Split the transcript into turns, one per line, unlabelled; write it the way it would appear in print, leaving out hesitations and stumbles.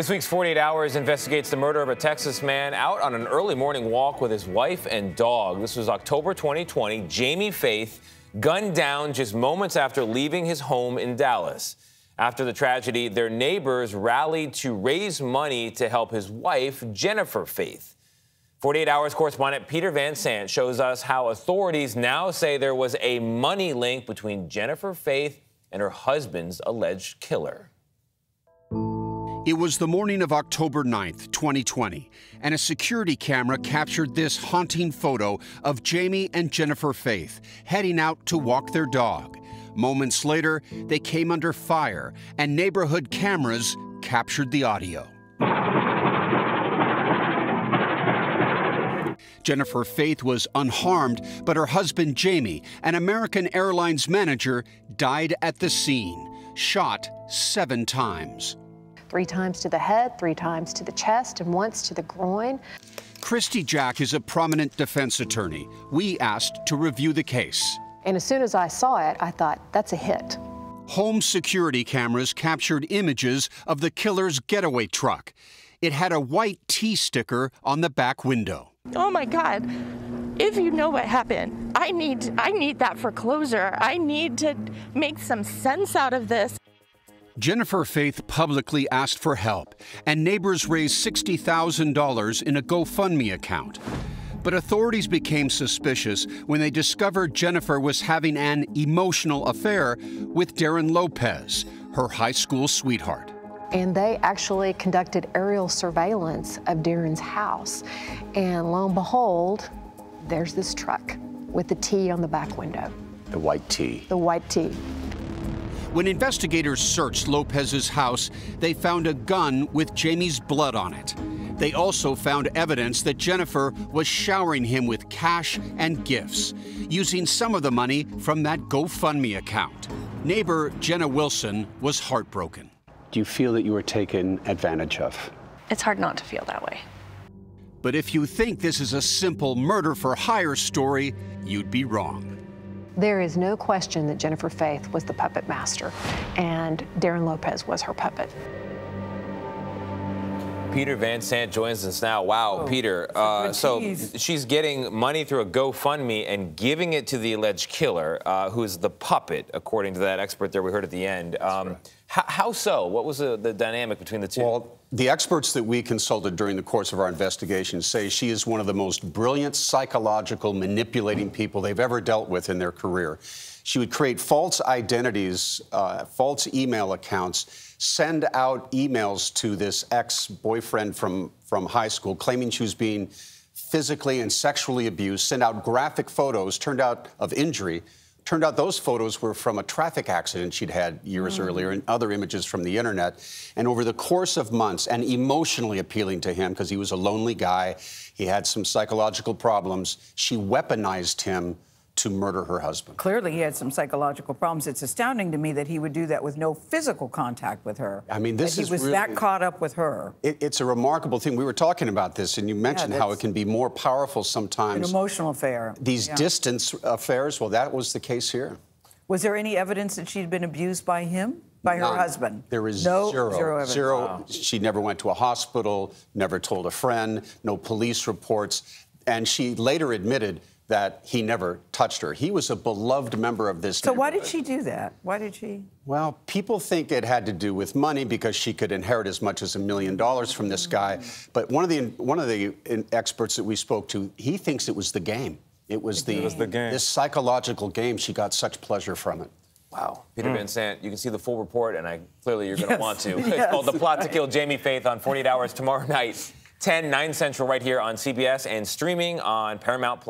This week's 48 Hours investigates the murder of a Texas man out on an early morning walk with his wife and dog. This was October 2020. Jamie Faith gunned down just moments after leaving his home in Dallas. After the tragedy, their neighbors rallied to raise money to help his wife, Jennifer Faith. 48 Hours correspondent Peter Van Sant shows us how authorities now say there was a money link between Jennifer Faith and her husband's alleged killer.
It was the morning of October 9th, 2020, and a security camera captured this haunting photo of Jamie and Jennifer Faith heading out to walk their dog. Moments later, they came under fire, and neighborhood cameras captured the audio. Jennifer Faith was unharmed, but her husband, Jamie, an American Airlines manager, died at the scene, shot 7 times.
3 times to the head, 3 times to the chest, and once to the groin.
Christy Jack is a prominent defense attorney. We asked to review the case.
And as soon as I saw it, I thought, that's a hit.
Home security cameras captured images of the killer's getaway truck. It had a white T sticker on the back window.
Oh my God, if you know what happened, I need that for closure. I need to make some sense out of this.
Jennifer Faith publicly asked for help, and neighbors raised $60,000 in a GoFundMe account. But authorities became suspicious when they discovered Jennifer was having an emotional affair with Darren Lopez, her high school sweetheart.
And they actually conducted aerial surveillance of Darren's house. And lo and behold, there's this truck with the T on the back window.
The white T.
The white T.
When investigators searched Lopez's house, they found a gun with Jamie's blood on it. They also found evidence that Jennifer was showering him with cash and gifts, using some of the money from that GoFundMe account. Neighbor Jenna Wilson was heartbroken.
Do you feel that you were taken advantage of?
It's hard not to feel that way.
But if you think this is a simple murder-for-hire story, you'd be wrong.
There is no question that Jennifer Faith was the puppet master, and Darren Lopez was her puppet.
Peter Van Sant joins us now. Wow, Peter. So she's getting money through a GoFundMe and giving it to the alleged killer, who's the puppet, according to that expert there we heard at the end. How so? What was the dynamic between the two?
Well, the experts that we consulted during the course of our investigation say she is one of the most brilliant psychological manipulating people they've ever dealt with in their career. She would create false identities, false email accounts, send out emails to this ex-boyfriend from high school claiming she was being physically and sexually abused, send out graphic photos, turned out of injury. Turned out those photos were from a traffic accident she'd had years earlier and other images from the internet. And over the course of months, and emotionally appealing to him because he was a lonely guy, he had some psychological problems, she weaponized him to murder her husband.
Clearly he had some psychological problems. It's astounding to me that he would do that with no physical contact with her.
I mean, this is
he was
really,
that caught up with her.
It's a remarkable thing. We were talking about this, and you mentioned how it can be more powerful sometimes.
An emotional affair.
These distance affairs, well, that was the case here.
Was there any evidence that she'd been abused by him? By her husband?
There is
no,
zero
evidence.
Zero.
Wow.
She never went to a hospital, never told a friend, no police reports. And she later admitted that he never touched her. He was a beloved member of this
So why did she do that? Why did she?
Well, people think it had to do with money because she could inherit as much as $1 million from this guy. But one of the experts that we spoke to, he thinks it was the game. It was the game. This psychological game. She got such pleasure from it.
Wow. Peter Van Sant, you can see the full report, and clearly you're going to want to. It's called The Plot to Kill Jamie Faith on 48 Hours tomorrow night, 9 Central, right here on CBS and streaming on Paramount+.